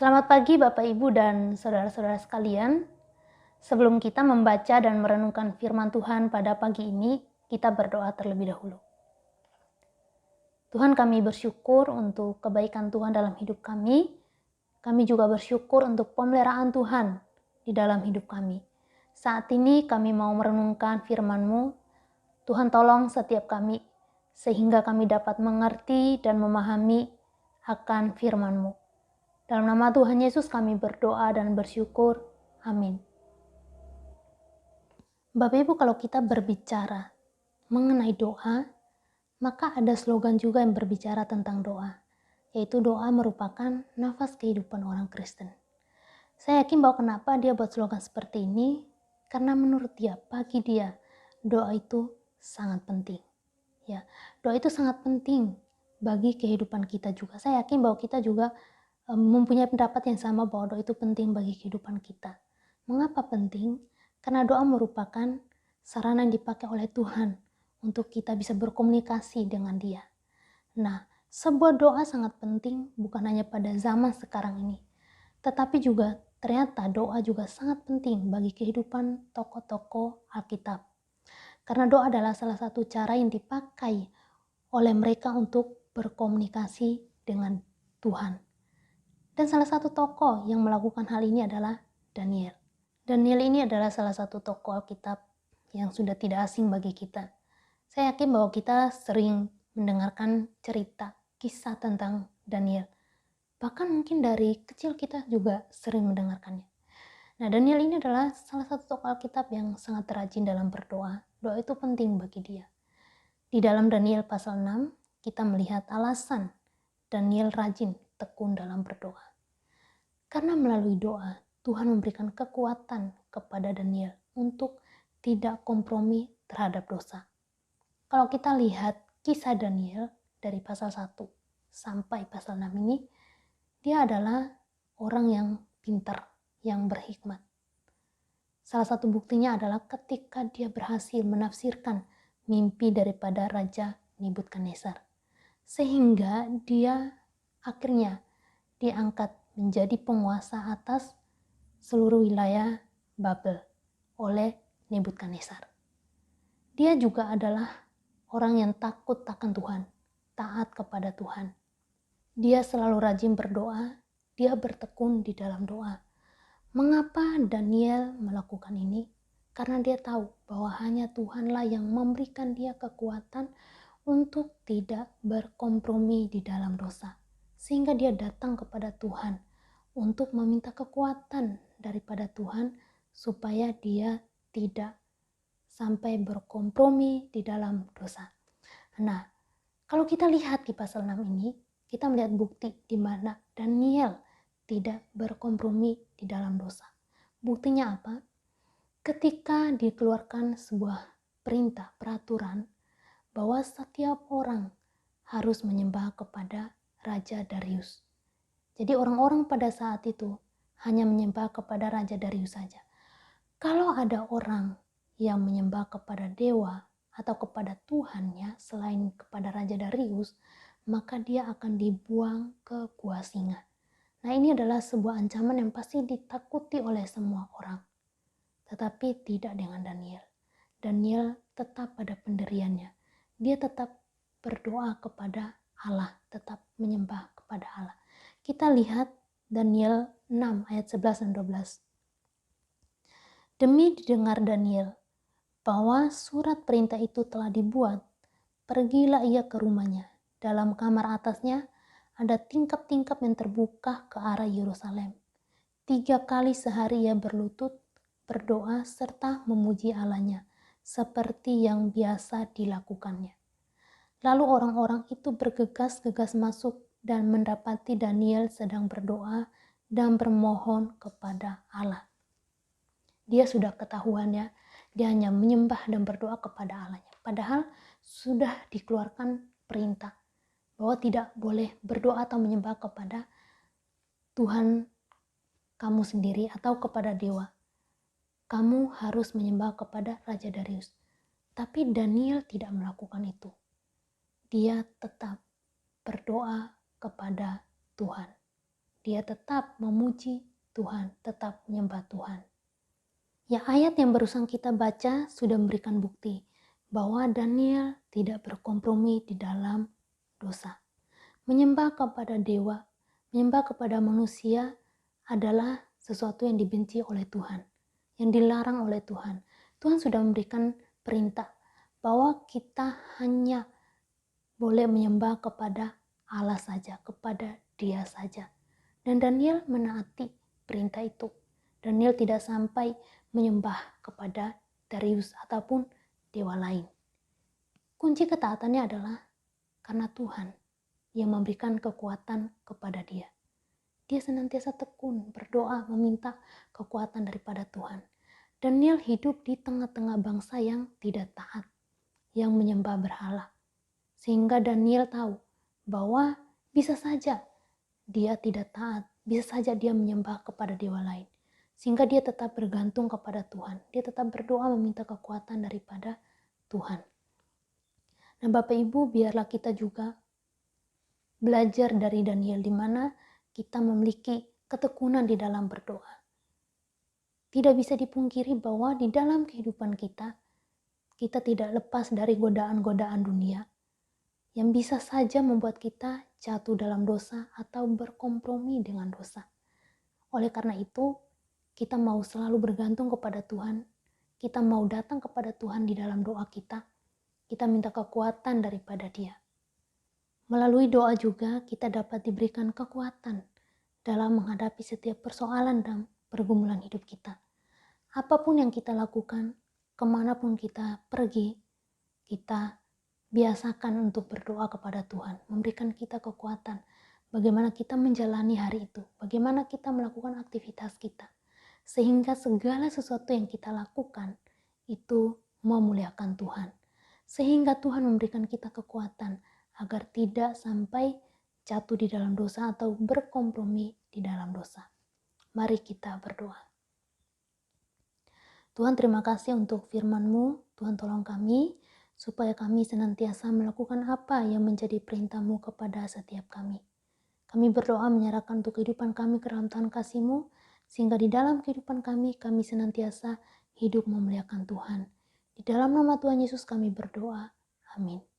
Selamat pagi Bapak Ibu dan saudara-saudara sekalian. Sebelum kita membaca dan merenungkan firman Tuhan pada pagi ini, kita berdoa terlebih dahulu. Tuhan, kami bersyukur untuk kebaikan Tuhan dalam hidup kami. Kami juga bersyukur untuk pemeliharaan Tuhan di dalam hidup kami. Saat ini kami mau merenungkan firman-Mu. Tuhan, tolong setiap kami sehingga kami dapat mengerti dan memahami akan firman-Mu. Dalam nama Tuhan Yesus kami berdoa dan bersyukur. Amin. Bapak Ibu, kalau kita berbicara mengenai doa, maka ada slogan juga yang berbicara tentang doa, yaitu doa merupakan nafas kehidupan orang Kristen. Saya yakin bahwa kenapa dia buat slogan seperti ini, karena menurut dia, bagi dia, doa itu sangat penting. Ya, doa itu sangat penting bagi kehidupan kita juga. Saya yakin bahwa kita juga mempunyai pendapat yang sama bahwa doa itu penting bagi kehidupan kita. Mengapa penting? Karena doa merupakan sarana yang dipakai oleh Tuhan untuk kita bisa berkomunikasi dengan Dia. Nah, sebuah doa sangat penting bukan hanya pada zaman sekarang ini, tetapi juga ternyata doa juga sangat penting bagi kehidupan tokoh-tokoh Alkitab. Karena doa adalah salah satu cara yang dipakai oleh mereka untuk berkomunikasi dengan Tuhan. Dan salah satu tokoh yang melakukan hal ini adalah Daniel. Daniel ini adalah salah satu tokoh Alkitab yang sudah tidak asing bagi kita. Saya yakin bahwa kita sering mendengarkan cerita, kisah tentang Daniel. Bahkan mungkin dari kecil kita juga sering mendengarkannya. Nah, Daniel ini adalah salah satu tokoh Alkitab yang sangat rajin dalam berdoa. Doa itu penting bagi dia. Di dalam Daniel pasal 6, kita melihat alasan Daniel rajin tekun dalam berdoa. Karena melalui doa, Tuhan memberikan kekuatan kepada Daniel untuk tidak kompromi terhadap dosa. Kalau kita lihat kisah Daniel dari pasal 1 sampai pasal 6 ini, dia adalah orang yang pintar, yang berhikmat. Salah satu buktinya adalah ketika dia berhasil menafsirkan mimpi daripada Raja Nebukadnezar. Sehingga dia akhirnya diangkat menjadi penguasa atas seluruh wilayah Babel oleh Nebukadnezar. Dia juga adalah orang yang takut akan Tuhan, taat kepada Tuhan. Dia selalu rajin berdoa, dia bertekun di dalam doa. Mengapa Daniel melakukan ini? Karena dia tahu bahwa hanya Tuhanlah yang memberikan dia kekuatan untuk tidak berkompromi di dalam dosa. Sehingga dia datang kepada Tuhan untuk meminta kekuatan daripada Tuhan supaya dia tidak sampai berkompromi di dalam dosa. Nah, kalau kita lihat di pasal 6 ini, kita melihat bukti di mana Daniel tidak berkompromi di dalam dosa. Buktinya apa? Ketika dikeluarkan sebuah perintah, peraturan, bahwa setiap orang harus menyembah kepada Raja Darius. Jadi orang-orang pada saat itu hanya menyembah kepada Raja Darius saja. Kalau ada orang yang menyembah kepada dewa atau kepada Tuhannya selain kepada Raja Darius, maka dia akan dibuang ke gua singa. Nah, ini adalah sebuah ancaman yang pasti ditakuti oleh semua orang. Tetapi tidak dengan Daniel. Daniel tetap pada pendiriannya. Dia tetap berdoa kepada Allah, tetap menyembah kepada Allah. Kita lihat Daniel 6 ayat 11 dan 12. Demi didengar Daniel bahwa surat perintah itu telah dibuat, pergilah ia ke rumahnya. Dalam kamar atasnya ada tingkap-tingkap yang terbuka ke arah Yerusalem. 3 kali sehari ia berlutut, berdoa serta memuji Allahnya, seperti yang biasa dilakukannya. Lalu orang-orang itu bergegas-gegas masuk dan mendapati Daniel sedang berdoa dan bermohon kepada Allah. Dia sudah ketahuannya, dia hanya menyembah dan berdoa kepada Allahnya. Padahal sudah dikeluarkan perintah bahwa tidak boleh berdoa atau menyembah kepada Tuhan kamu sendiri atau kepada dewa. Kamu harus menyembah kepada Raja Darius. Tapi Daniel tidak melakukan itu. Dia tetap berdoa kepada Tuhan. dia tetap memuji Tuhan, tetap menyembah Tuhan. Ya, ayat yang barusan kita baca sudah memberikan bukti bahwa Daniel tidak berkompromi di dalam dosa. Menyembah kepada dewa, menyembah kepada manusia adalah sesuatu yang dibenci oleh Tuhan, yang dilarang oleh Tuhan. Tuhan sudah memberikan perintah bahwa kita hanya boleh menyembah kepada Allah saja, kepada Dia saja. Dan Daniel menaati perintah itu. Daniel tidak sampai menyembah kepada Darius ataupun dewa lain. Kunci ketaatannya adalah karena Tuhan yang memberikan kekuatan kepada dia. Dia senantiasa tekun berdoa meminta kekuatan daripada Tuhan. Daniel hidup di tengah-tengah bangsa yang tidak taat, yang menyembah berhala. Sehingga Daniel tahu bahwa bisa saja dia tidak taat, bisa saja dia menyembah kepada dewa lain. Sehingga dia tetap bergantung kepada Tuhan. Dia tetap berdoa meminta kekuatan daripada Tuhan. Nah, Bapak Ibu, biarlah kita juga belajar dari Daniel, di mana kita memiliki ketekunan di dalam berdoa. Tidak bisa dipungkiri bahwa di dalam kehidupan kita tidak lepas dari godaan-godaan dunia yang bisa saja membuat kita jatuh dalam dosa atau berkompromi dengan dosa. Oleh karena itu, kita mau selalu bergantung kepada Tuhan, kita mau datang kepada Tuhan di dalam doa kita minta kekuatan daripada Dia. Melalui doa juga kita dapat diberikan kekuatan dalam menghadapi setiap persoalan dan pergumulan hidup kita. Apapun yang kita lakukan, kemanapun kita pergi, kita biasakan untuk berdoa kepada Tuhan, memberikan kita kekuatan, bagaimana kita menjalani hari itu, bagaimana kita melakukan aktivitas kita, sehingga segala sesuatu yang kita lakukan itu memuliakan Tuhan. Sehingga Tuhan memberikan kita kekuatan agar tidak sampai jatuh di dalam dosa atau berkompromi di dalam dosa. Mari kita berdoa. Tuhan, terima kasih untuk firman-Mu. Tuhan, tolong kami supaya kami senantiasa melakukan apa yang menjadi perintah-Mu kepada setiap kami. Kami berdoa menyerahkan untuk kehidupan kami ke dalam tangan kasih-Mu, sehingga di dalam kehidupan kami senantiasa hidup memuliakan Tuhan. Di dalam nama Tuhan Yesus kami berdoa. Amin.